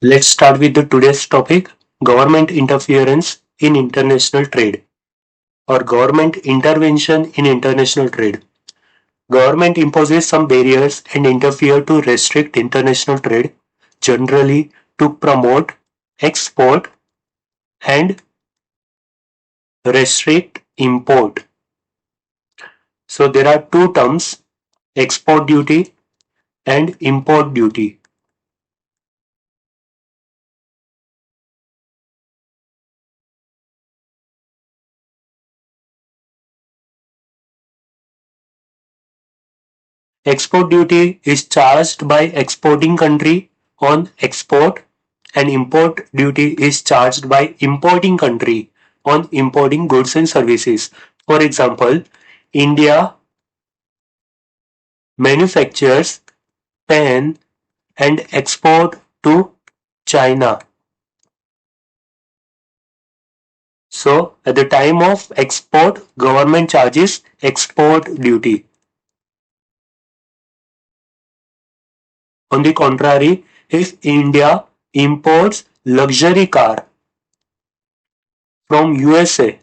Let's start with the today's topic, government interference in international trade or government intervention in international trade. Government imposes some barriers and interfere to restrict international trade, generally to promote export and restrict import. So there are two terms, export duty and import duty. Export duty is charged by exporting country on export and import duty is charged by importing country on importing goods and services. For example, India manufactures pen and export to China. So at the time of export, government charges export duty. On the contrary, if India imports luxury car from USA,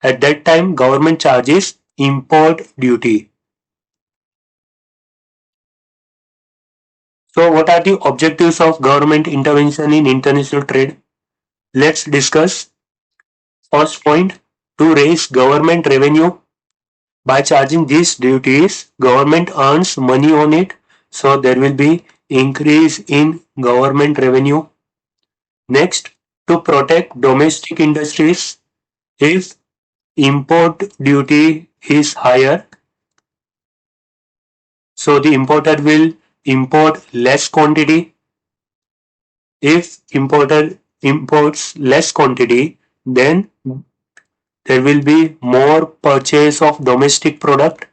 at that time government charges import duty. So what are the objectives of government intervention in international trade? Let's discuss. First point, to raise government revenue. By charging these duties, government earns money on it, so there will be increase in government revenue. Next, to protect domestic industries. If import duty is higher, so the importer will import less quantity. If importer imports less quantity, then there will be more purchase of domestic product.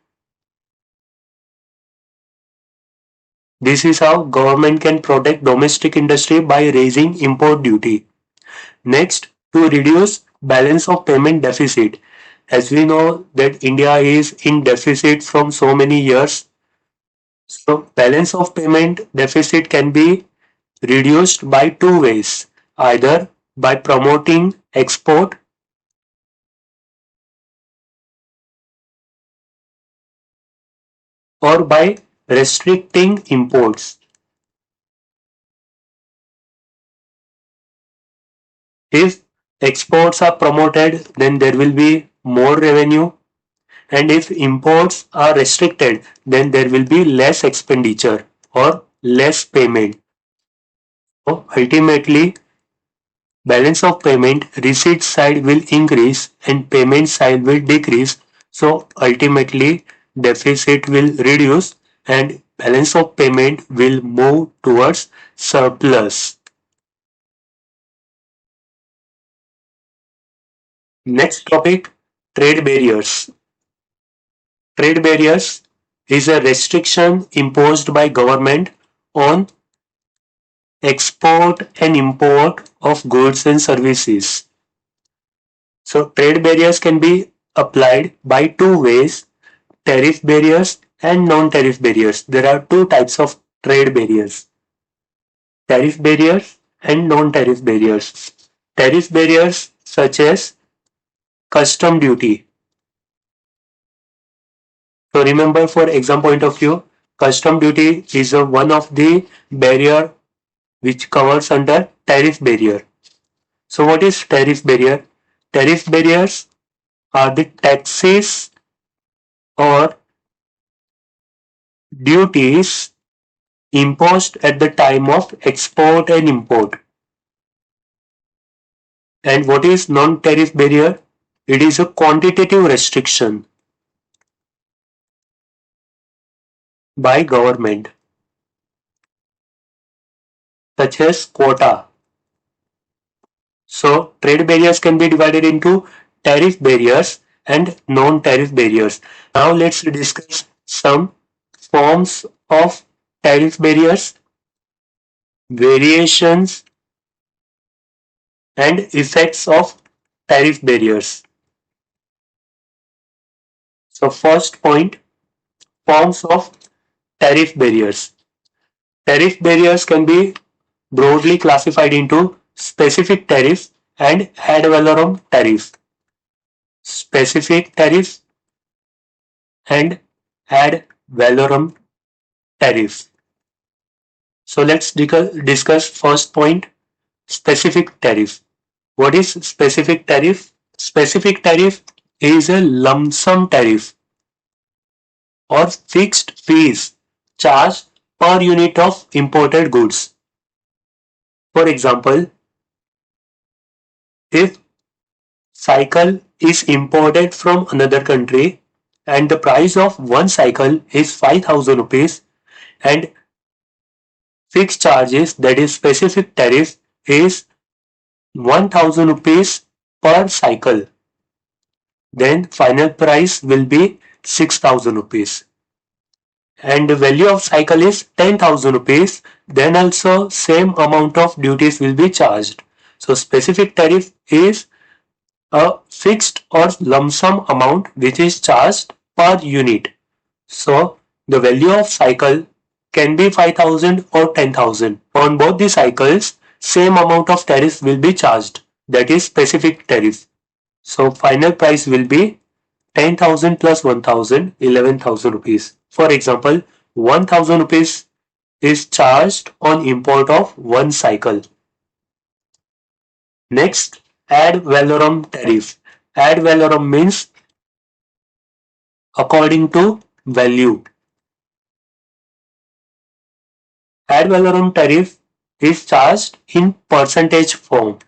This is how government can protect domestic industry by raising import duty. Next, to reduce balance of payment deficit. As we know that India is in deficit from so many years, so balance of payment deficit can be reduced by two ways, either by promoting export or by restricting imports. If exports are promoted, then there will be more revenue, and if imports are restricted, then there will be less expenditure or less payment. So ultimately, balance of payment, receipt side will increase and payment side will decrease. So ultimately, deficit will reduce and balance of payment will move towards surplus. Next topic, trade barriers. Trade barriers is a restriction imposed by government on export and import of goods and services. So trade barriers can be applied by two ways, tariff barriers and non-tariff barriers. There are two types of trade barriers, tariff barriers and non-tariff barriers. Tariff barriers such as custom duty. So remember, for exam point of view, custom duty is one of the barrier which covers under tariff barrier. So what is tariff barrier? Tariff barriers are the taxes or duties imposed at the time of export and import. And what is non-tariff barrier? It is a quantitative restriction by government, such as quota. So trade barriers can be divided into tariff barriers and non-tariff barriers. Now let's discuss some forms of tariff barriers, variations and effects of tariff barriers. So first point, forms of tariff barriers. Tariff barriers can be broadly classified into specific tariff and ad valorem tariff. Specific tariff and ad valorem tariff. So let's discuss first point, specific tariff. What is specific tariff? Specific tariff is a lump sum tariff or fixed fees charged per unit of imported goods. For example, if cycle is imported from another country and the price of one cycle is 5000 rupees and fixed charges, that is specific tariff, is 1000 rupees per cycle, then final price will be 6000 rupees. And the value of cycle is 10,000 rupees, then also same amount of duties will be charged. So specific tariff is a fixed or lump sum amount which is charged per unit. So the value of cycle can be 5000 or 10,000. On both the cycles, same amount of tariff will be charged. That is specific tariff. So final price will be 10,000 plus 1,000, 11,000 rupees. For example, 1,000 rupees is charged on import of one cycle. Next, ad valorem tariff. Ad valorem means according to value. Ad valorem tariff is charged in percentage form.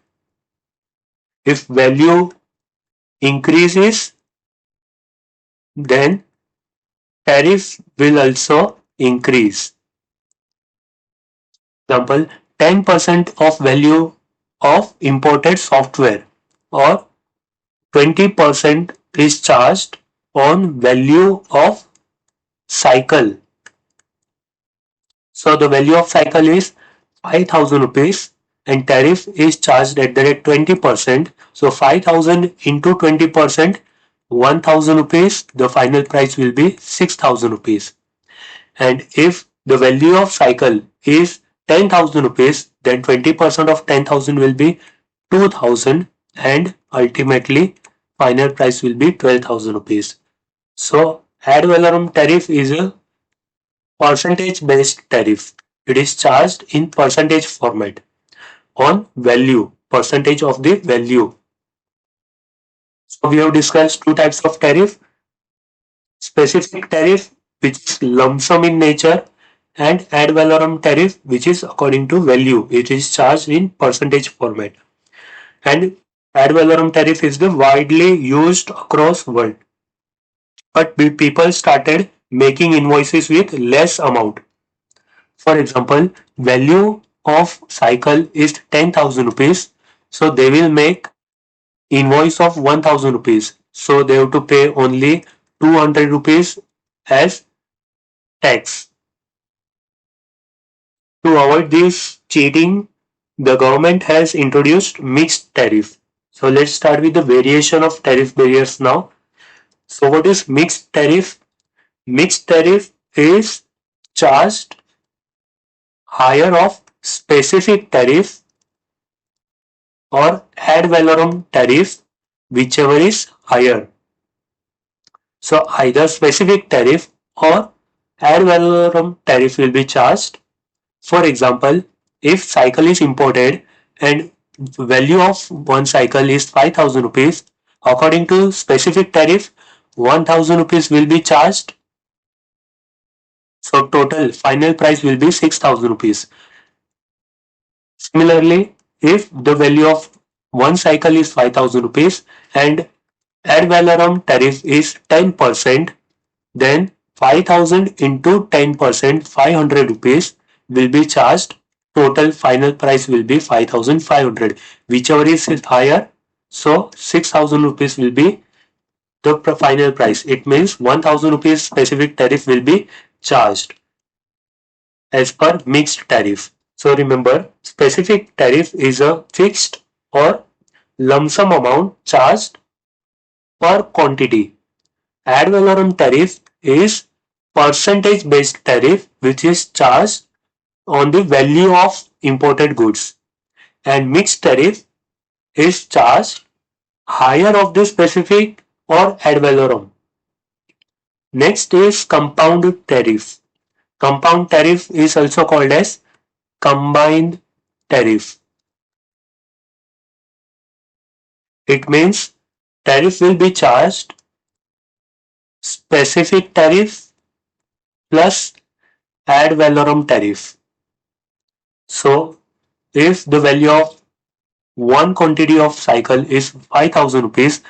If value increases, then tariff will also increase. Example, 10% of value of imported software or 20% is charged on value of cycle. So the value of cycle is 5000 rupees and tariff is charged at the rate 20%. So 5000 into 20%, 1000 rupees, the final price will be 6000 rupees. And if the value of cycle is 10,000 rupees, then 20% of 10,000 will be 2000 and ultimately final price will be 12,000 rupees. So ad valorem tariff is a percentage based tariff. It is charged in percentage format on value, percentage of the value. So we have discussed two types of tariff, specific tariff which is lump sum in nature and ad valorem tariff which is according to value. It is charged in percentage format. And ad valorem tariff is the widely used across world. But people started making invoices with less amount. For example, value of cycle is 10,000 rupees. So they will make invoice of 1000 rupees. So they have to pay only 200 rupees as tax. To avoid this cheating, the government has introduced mixed tariff. So let's start with the variation of tariff barriers now. So what is mixed tariff? Mixed tariff is charged higher of specific tariff or ad valorem tariff, whichever is higher. So either specific tariff or ad valorem tariff will be charged. For example, if cycle is imported and value of one cycle is 5000 rupees, according to specific tariff, 1000 rupees will be charged. So total final price will be 6000 rupees. Similarly, if the value of one cycle is 5000 rupees and ad valorem tariff is 10%, then 5000 into 10%, 500 rupees will be charged. Total final price will be 5500. Whichever is higher, so 6000 rupees will be the final price. It means 1000 rupees specific tariff will be charged as per mixed tariff. So remember, specific tariff is a fixed or lump sum amount charged per quantity. Ad valorem tariff is percentage based tariff which is charged on the value of imported goods, and mixed tariff is charged higher of the specific or ad valorem. Next is compound tariff. Compound tariff is also called as combined tariff. It means tariff will be charged specific tariff plus ad valorem tariff. So if the value of one quantity of cycle is 5000 rupees,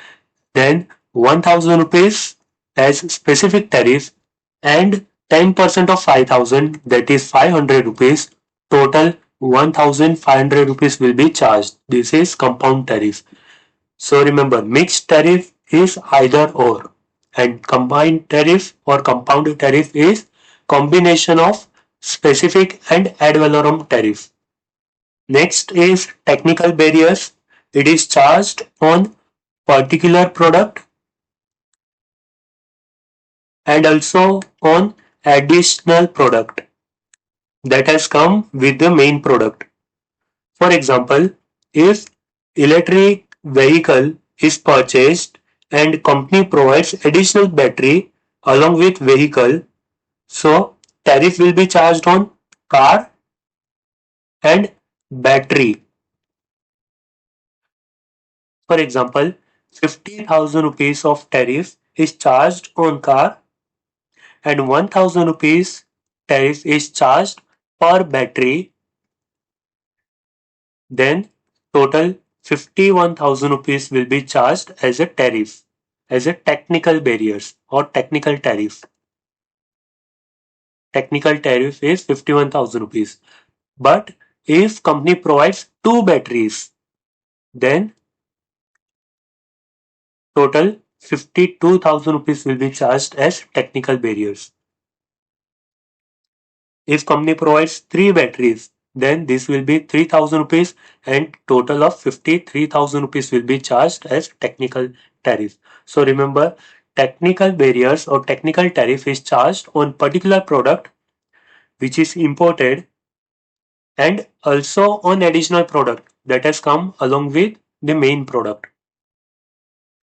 then 1000 rupees as specific tariff and 10% of 5000, that is 500 rupees, total 1500 rupees will be charged. This is compound tariff. So remember, mixed tariff is either or, and combined tariff or compound tariff is combination of specific and ad valorem tariff. Next is technical barriers. It is charged on particular product and also on additional product that has come with the main product. For example, if electric vehicle is purchased and company provides additional battery along with vehicle, so tariff will be charged on car and battery. For example, 50,000 rupees of tariff is charged on car and 1000 rupees tariff is charged per battery, then total 51,000 rupees will be charged as a tariff, as a technical barriers or technical tariff. Technical tariff is 51,000 rupees. But if company provides two batteries, then total 52,000 rupees will be charged as technical barriers. If company provides three batteries, then this will be 3,000 rupees and total of 53,000 rupees will be charged as technical tariff. So remember, technical barriers or technical tariff is charged on particular product which is imported and also on additional product that has come along with the main product.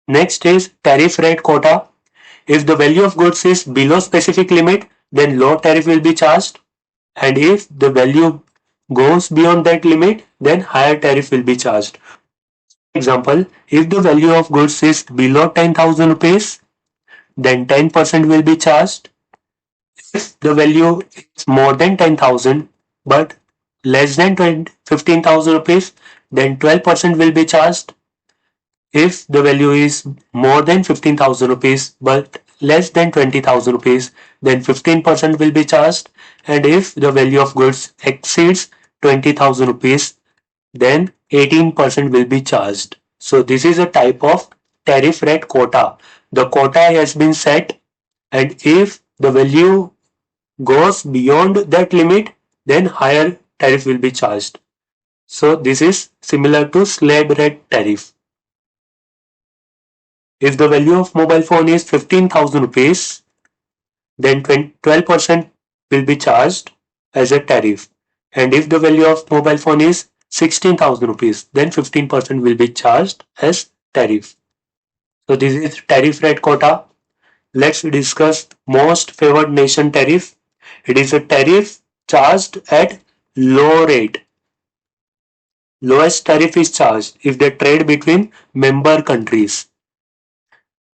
Next is tariff rate quota. If the value of goods is below specific limit, then low tariff will be charged, and if the value goes beyond that limit, then higher tariff will be charged. For example, if the value of goods is below 10,000 rupees, then 10% will be charged. If the value is more than 10,000 but less than 15,000 rupees, then 12% will be charged. If the value is more than 15,000 rupees but less than 20,000 rupees, then 15% will be charged. And if the value of goods exceeds 20,000 rupees, then 18% will be charged. So this is a type of tariff rate quota. The quota has been set, and if the value goes beyond that limit, then higher tariff will be charged. So this is similar to slab rate tariff. If the value of mobile phone is 15,000 rupees, then 12% will be charged as a tariff. And if the value of mobile phone is 16,000 rupees, then 15% will be charged as tariff. So this is tariff rate quota. Let's discuss most favored nation tariff. It is a tariff charged at low rate. Lowest tariff is charged if they trade between member countries.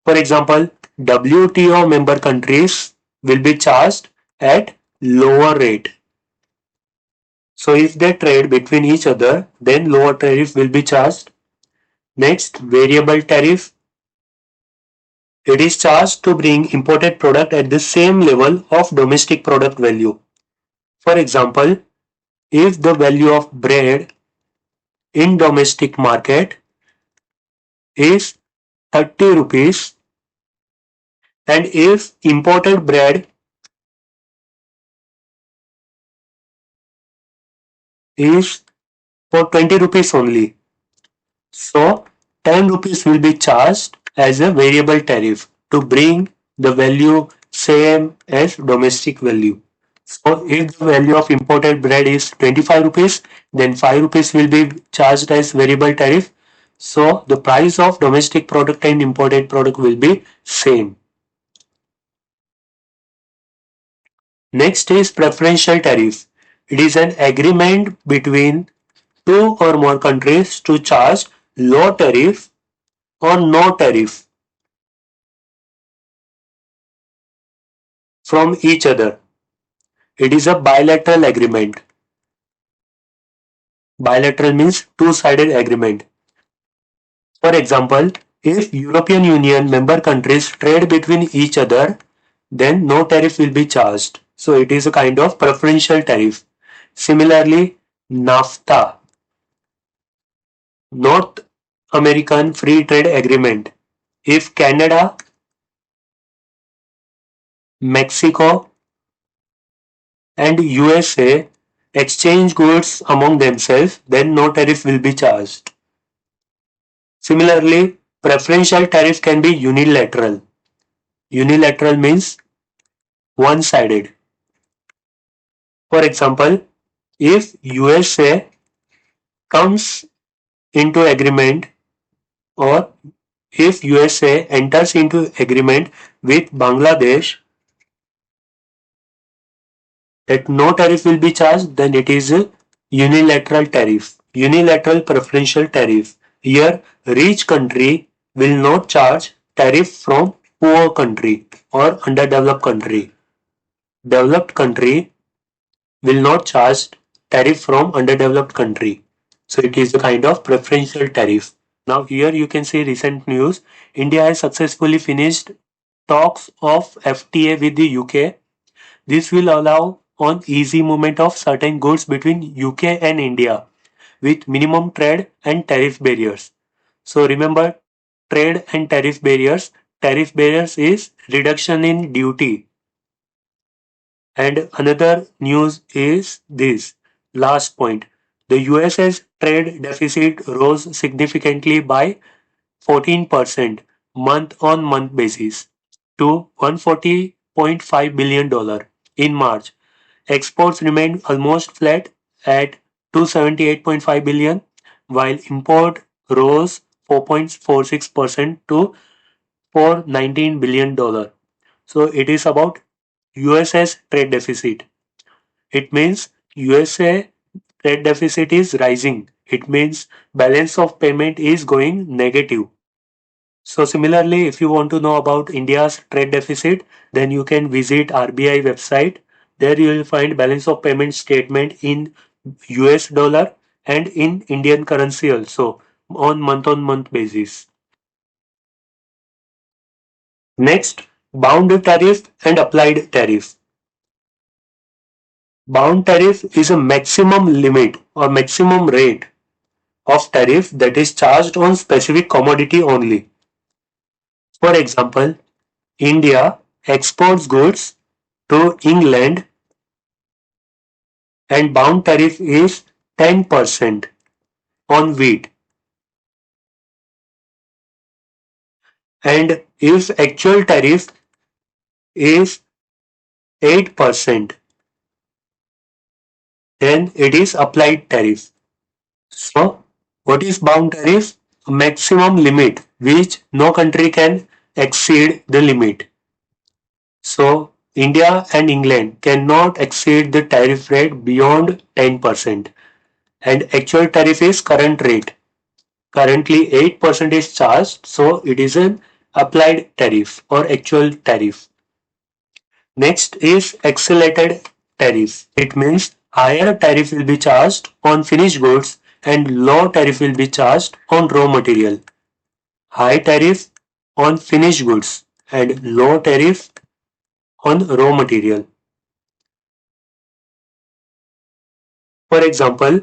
For example, WTO member countries will be charged at lower rate. So if they trade between each other, then lower tariff will be charged. Next, variable tariff. It is charged to bring imported product at the same level of domestic product value. For example, if the value of bread in domestic market is 30 rupees and if imported bread is for 20 rupees only, so 10 rupees will be charged as a variable tariff to bring the value same as domestic value. So if the value of imported bread is 25 rupees, then 5 rupees will be charged as variable tariff. So the price of domestic product and imported product will be same. Next is preferential tariff. It is an agreement between two or more countries to charge low tariff or no tariff from each other. It is a bilateral agreement. Bilateral means two-sided agreement. For example, if European Union member countries trade between each other, then no tariff will be charged. So it is a kind of preferential tariff. Similarly, NAFTA, North American Free Trade Agreement. If Canada, Mexico, and USA exchange goods among themselves, then no tariff will be charged. Similarly, preferential tariff can be unilateral. Unilateral means one-sided. For example, if USA comes into agreement or if USA enters into agreement with Bangladesh that no tariff will be charged, then it is a unilateral tariff, unilateral preferential tariff. Here, rich country will not charge tariff from poor country or underdeveloped country. Developed country will not charge tariff from underdeveloped country. So it is a kind of preferential tariff. Now here you can see recent news. India has successfully finished talks of FTA with the UK. This will allow on easy movement of certain goods between UK and India with minimum trade and tariff barriers. So remember trade and tariff barriers. Tariff barriers is reduction in duty. And another news is this last point. The US's trade deficit rose significantly by 14% month-on-month basis to $140.5 billion in March. Exports remained almost flat at 278.5 billion, while import rose 4.46% to $419 billion. So it is about US's trade deficit. It means USA trade deficit is rising. It means balance of payment is going negative. So similarly, if you want to know about India's trade deficit, then you can visit RBI website. There you will find balance of payment statement in US dollar and in Indian currency also on month basis. Next, bound tariff and applied tariff. Bound tariff is a maximum limit or maximum rate of tariff that is charged on specific commodity only. For example, India exports goods to England and bound tariff is 10% on wheat. And if actual tariff is 8%, then it is applied tariff. So, what is bound tariff? A maximum limit which no country can exceed the limit. So, India and England cannot exceed the tariff rate beyond 10%. And actual tariff is current rate. Currently 8% is charged, so it is an applied tariff or actual tariff. Next is accelerated tariff. It means higher tariff will be charged on finished goods and low tariff will be charged on raw material. High tariff on finished goods and low tariff on raw material. For example,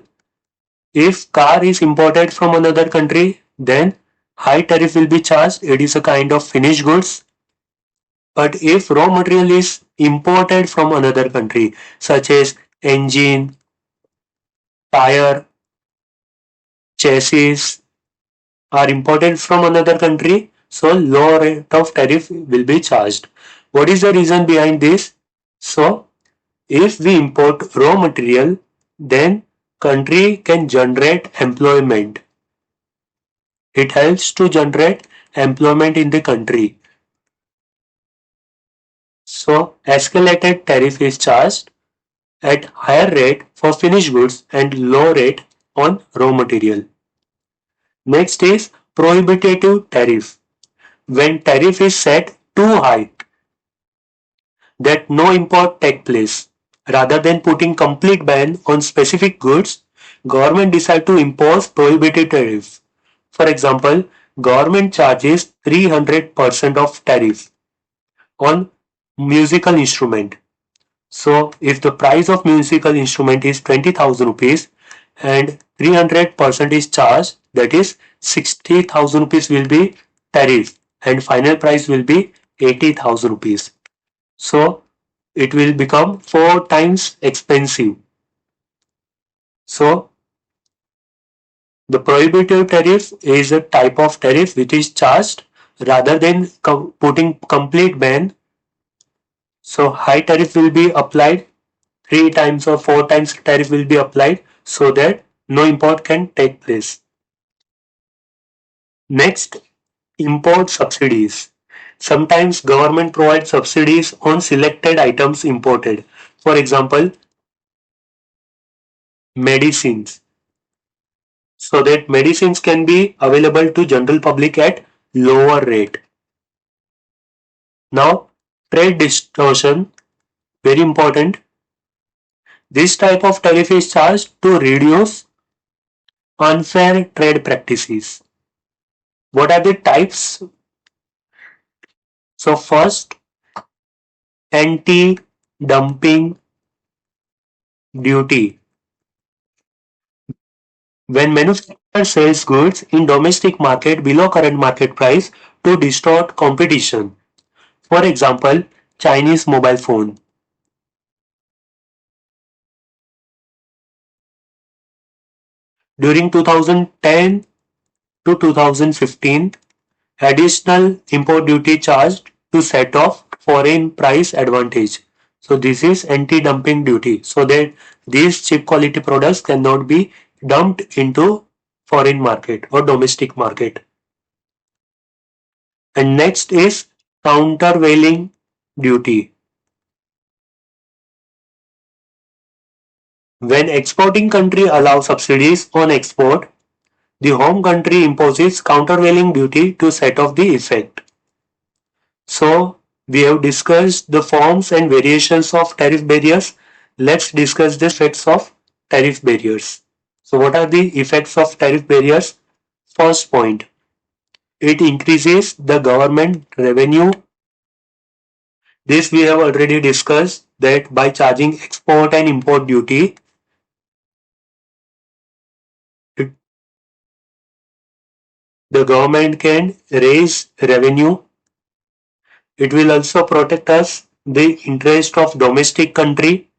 if car is imported from another country, then high tariff will be charged. It is a kind of finished goods. But if raw material is imported from another country, such as engine, tire, chassis, are imported from another country, so low rate of tariff will be charged. What is the reason behind this? So If we import raw material, then country can generate employment. It helps to generate employment in the country. So escalated tariff is charged at higher rate for finished goods and low rate on raw material. Next is prohibitive tariff. When tariff is set too high that no import take place. Rather than putting complete ban on specific goods, government decide to impose prohibitive tariff. For example, government charges 300% of tariff on musical instrument. So if the price of musical instrument is 20,000 rupees and 300% is charged, that is 60,000 rupees will be tariff and final price will be 80,000 rupees. So it will become 4 times expensive. So the prohibitive tariff is a type of tariff which is charged rather than putting complete ban. So high tariff will be applied 3 times or 4 times tariff will be applied so that no import can take place. Next, import subsidies. Sometimes government provides subsidies on selected items imported. For example, medicines. So that medicines can be available to general public at lower rate. Now, trade distortion, very important. This type of tariff is charged to reduce unfair trade practices. What are the types? So first, anti-dumping duty. When manufacturer sells goods in domestic market below current market price to distort competition. For example, Chinese mobile phone. During 2010 to 2015, additional import duty charged to set off foreign price advantage. So this is anti-dumping duty so that these cheap quality products cannot be dumped into foreign market or domestic market. And next is countervailing duty. When exporting country allows subsidies on export, the home country imposes countervailing duty to set off the effect. So we have discussed the forms and variations of tariff barriers. Let's discuss the effects of tariff barriers. So what are the effects of tariff barriers? First point, it increases the government revenue. This we have already discussed that by charging export and import duty, it, the government can raise revenue. It will also protect us the interest of domestic country.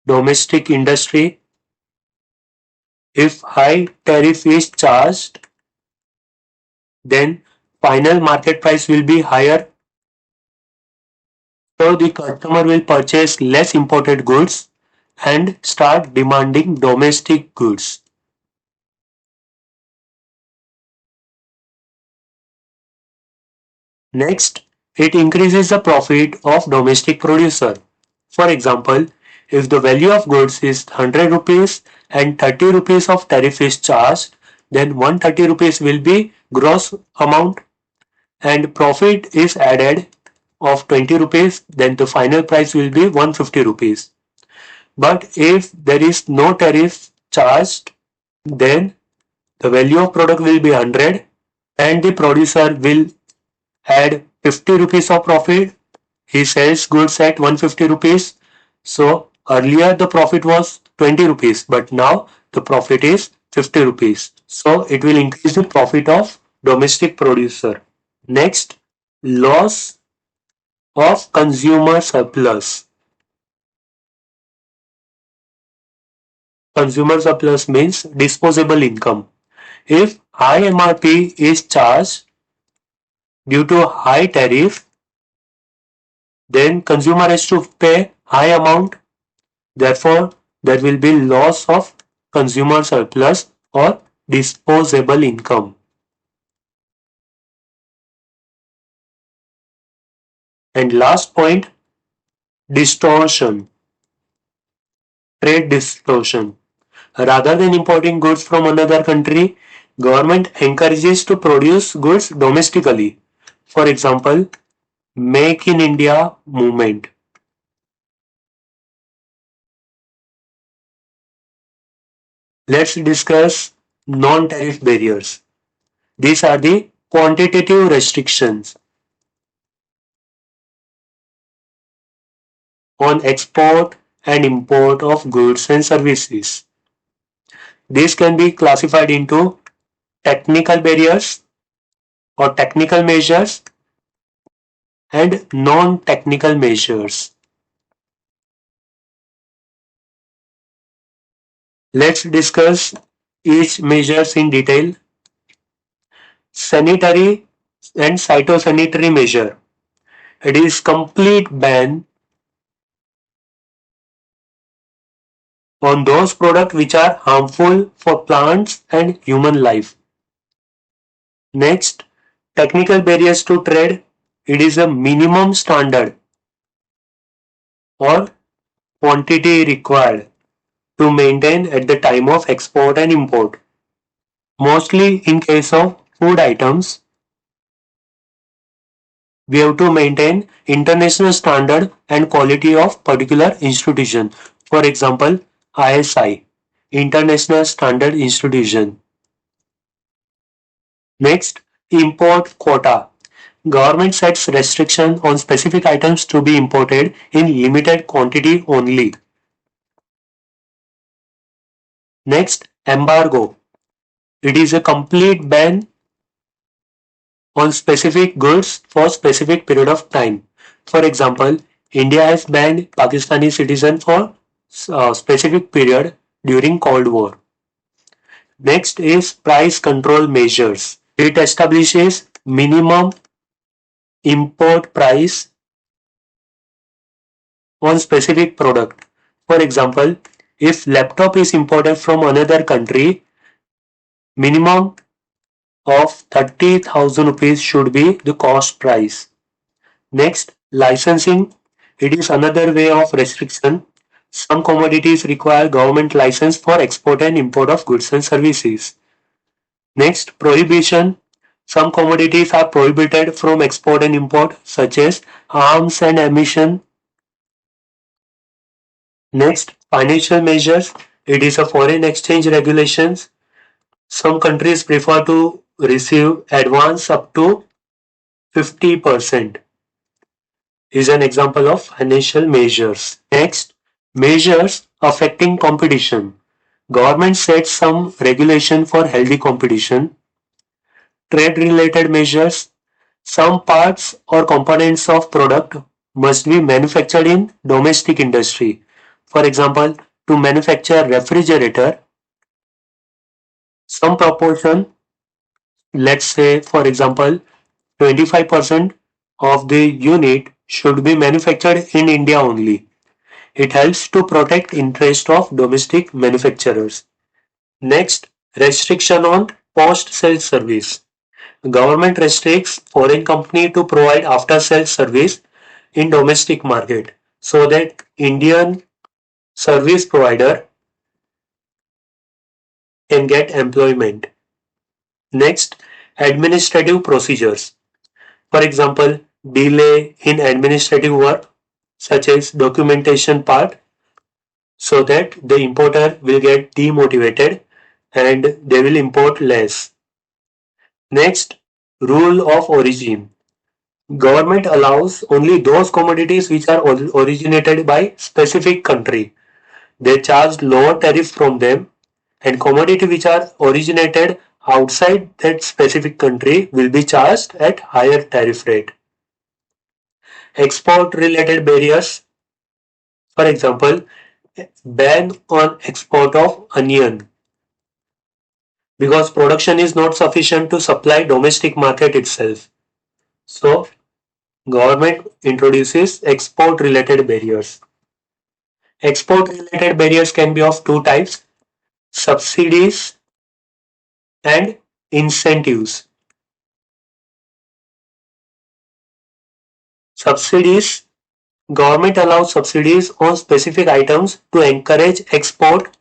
Domestic industry. If high tariff is charged, then final market price will be higher. So the customer will purchase less imported goods and start demanding domestic goods. Next, it increases the profit of domestic producer. For example, if the value of goods is 100 rupees and 30 rupees of tariff is charged, then 130 rupees will be gross amount and profit is added of 20 rupees, then the final price will be 150 rupees. But if there is no tariff charged, then the value of product will be 100 and the producer will add 50 rupees of profit. He sells goods at 150 rupees. So earlier the profit was 20 rupees, but now the profit is 50 rupees. So it will increase the profit of domestic producer. Next, loss of consumer surplus. Consumer surplus means disposable income. If high MRP is charged due to high tariff, then consumer has to pay high amount. Therefore, there will be loss of consumer surplus or disposable income. And last point, distortion, trade distortion. Rather than importing goods from another country, government encourages to produce goods domestically. For example, Make in India movement. Let's discuss non-tariff barriers. These are the quantitative restrictions on export and import of goods and services. These can be classified into technical barriers or technical measures and non-technical measures. Let's discuss each measures in detail. Sanitary and phytosanitary measure. It is complete ban on those products which are harmful for plants and human life. Next, technical barriers to trade. It is a minimum standard or quantity required to maintain at the time of export and import. Mostly in case of food items, we have to maintain international standard and quality of particular institution. For example, ISI, International Standard Institution. Next, import quota. Government sets restriction on specific items to be imported in limited quantity only. Next, embargo. It is a complete ban on specific goods for specific period of time. For example, India has banned Pakistani citizen for a specific period during Cold War. Next is price control measures. It establishes minimum import price on specific product. For example, if laptop is imported from another country, minimum of 30,000 rupees should be the cost price. Next, licensing. It is another way of restriction. Some commodities require government license for export and import of goods and services. Next, prohibition. Some commodities are prohibited from export and import, such as arms and ammunition. Next, financial measures. It is a foreign exchange regulations. Some countries prefer to receive advance up to 50% is an example of financial measures. Next, measures affecting competition. Government sets some regulation for healthy competition. Trade related measures. Some parts or components of product must be manufactured in domestic industry. For example, to manufacture refrigerator, some proportion, let's say for example 25% of the unit should be manufactured in India only. It helps to protect interest of domestic manufacturers. Next, restriction on post-sale service. Government restricts foreign company to provide after-sales service in domestic market so that Indian service provider can get employment. Next, administrative procedures. For example, delay in administrative work such as documentation part so that the importer will get demotivated and they will import less. Next, rule of origin. Government allows only those commodities which are originated by specific country. They charge lower tariff from them and commodity which are originated outside that specific country will be charged at higher tariff rate. Export related barriers, for example, ban on export of onion. because production is not sufficient to supply domestic market itself. So government introduces export related barriers. Export related barriers can be of two types: subsidies and incentives. Subsidies: government allows subsidies on specific items to encourage export.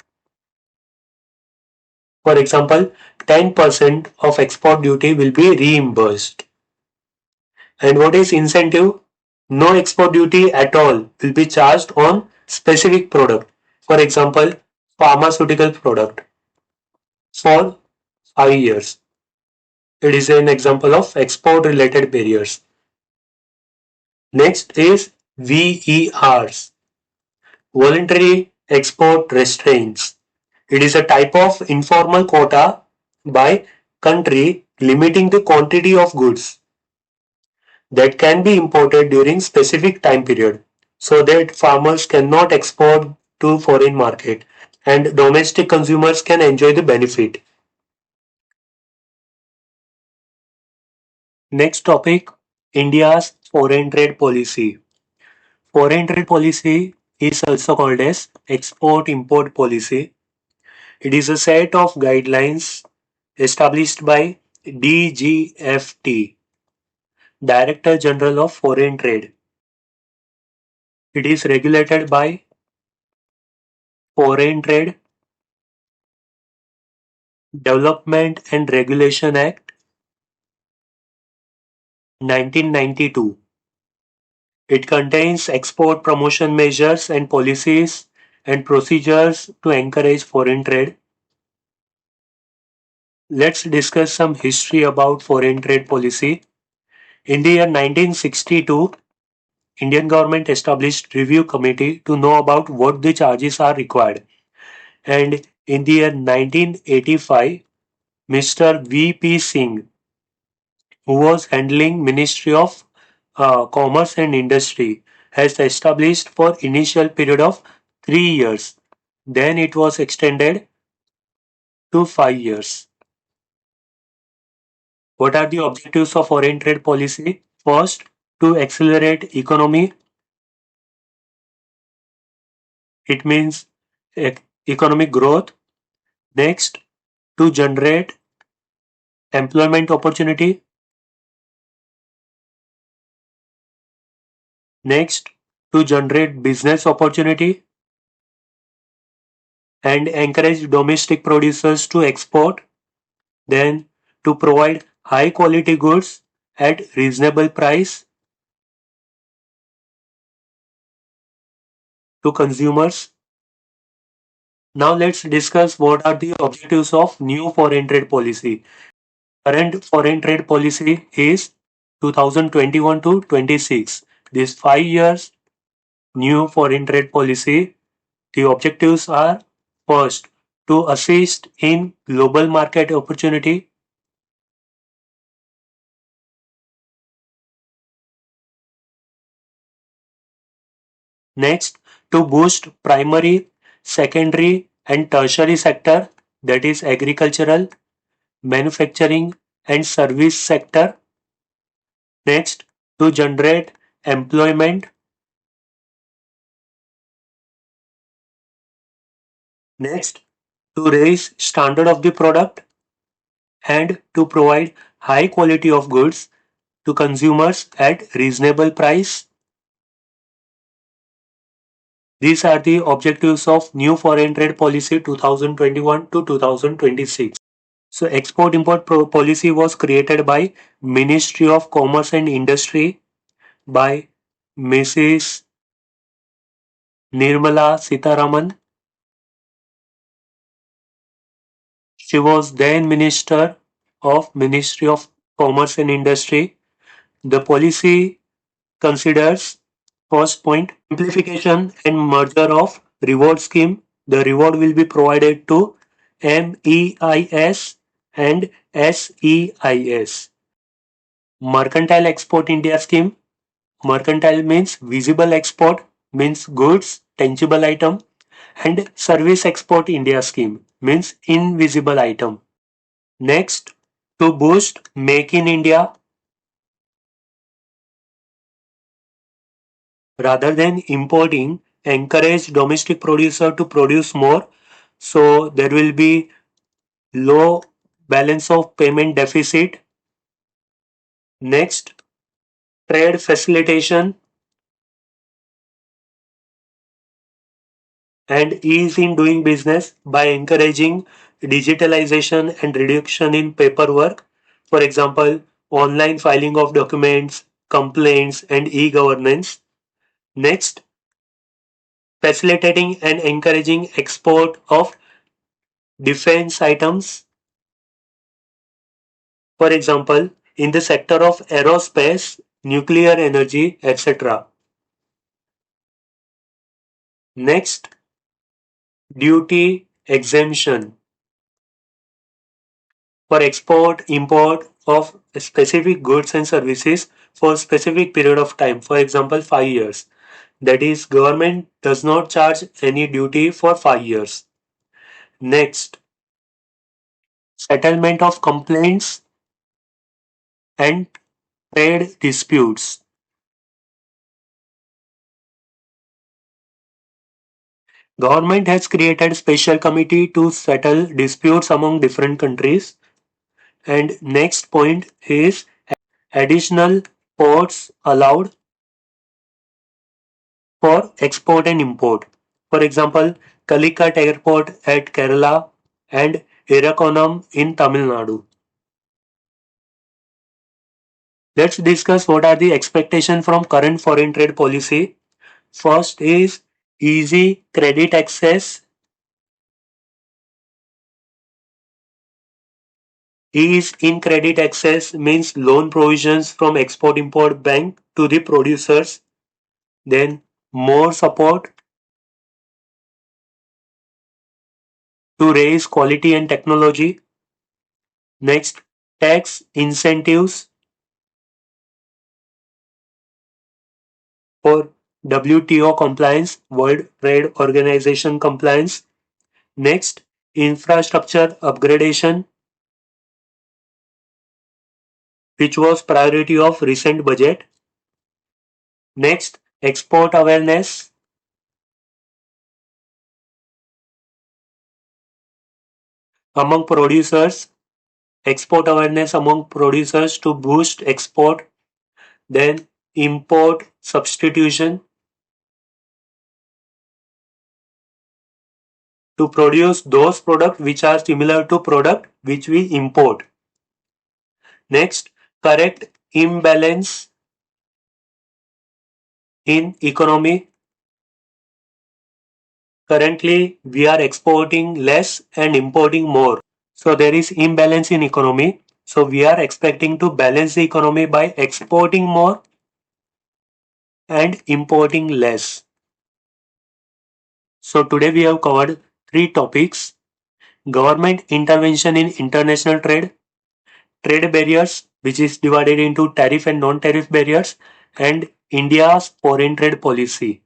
For example, 10% of export duty will be reimbursed. And what is incentive? No export duty at all will be charged on specific product. For example, pharmaceutical product for 5 years. It is an example of export related barriers. Next is VERs, voluntary export restraints. It is a type of informal quota by country limiting the quantity of goods that can be imported during specific time period, so that farmers cannot export to foreign market and domestic consumers can enjoy the benefit. Next topic: India's foreign trade policy. Foreign trade policy is also called as export import policy. It is a set of guidelines established by DGFT, Director General of Foreign Trade. It is regulated by Foreign Trade Development and Regulation Act 1992. It contains export promotion measures and policies and procedures to encourage foreign trade. Let's discuss some history about foreign trade policy. In the year 1962, Indian government established review committee to know about what the charges are required. And in the year 1985, Mr. V.P. Singh, who was handling Ministry of Commerce and Industry, has established for initial period of 3 years. Then it was extended to 5 years. What are the objectives of foreign trade policy? First, to accelerate economy. It means economic growth. Next, to generate employment opportunity. Next, to generate business opportunity and encourage domestic producers to export. Then, to provide high quality goods at reasonable price to consumers. Now let's discuss what are the objectives of new foreign trade policy. Current foreign trade policy is 2021 to 26. These 5 years new foreign trade policy, the objectives are: first, to assist in global market opportunity. Next, to boost primary, secondary and tertiary sector, that is agricultural, manufacturing and service sector. Next, to generate employment. Next, to raise standard of the product and to provide high quality of goods to consumers at reasonable price. These are the objectives of new foreign trade policy 2021 to 2026. So export import policy was created by Ministry of Commerce and Industry by Mrs. Nirmala Sitharaman. She was then Minister of Ministry of Commerce and Industry. The policy considers: first point, simplification and merger of reward scheme. The reward will be provided to MEIS and SEIS. Mercantile Export India Scheme. Mercantile means visible export, means goods, tangible item, and Service Export India Scheme means invisible item. Next, to boost Make in India, rather than importing, encourage domestic producer to produce more. So there will be low balance of payment deficit. Next, trade facilitation and ease in doing business by encouraging digitalization and reduction in paperwork. For example, online filing of documents, complaints, and e-governance. Next, facilitating and encouraging export of defense items. For example, in the sector of aerospace, nuclear energy, etc. Next, duty exemption for export import of specific goods and services for specific period of time, for example 5 years. That is, government does not charge any duty for 5 years. Next, settlement of complaints and trade disputes. Government has created special committee to settle disputes among different countries. And next point is additional ports allowed for export and import. For example, Calicut Airport at Kerala and Irakonam in Tamil Nadu. Let's discuss what are the expectations from current foreign trade policy. First is easy credit access. Ease in credit access means loan provisions from Export Import Bank to the producers. Then more support to raise quality and technology. Next, tax incentives for WTO compliance, World Trade Organization compliance. Next, infrastructure upgradation, which was priority of recent budget. Next, export awareness among producers, export awareness among producers to boost export. Then import substitution to produce those products which are similar to product which we import. Next, correct imbalance in economy. Currently, we are exporting less and importing more. So there is imbalance in economy. So we are expecting to balance the economy by exporting more and importing less. So today we have covered three topics: government intervention in international trade, trade barriers, which is divided into tariff and non-tariff barriers, and India's foreign trade policy.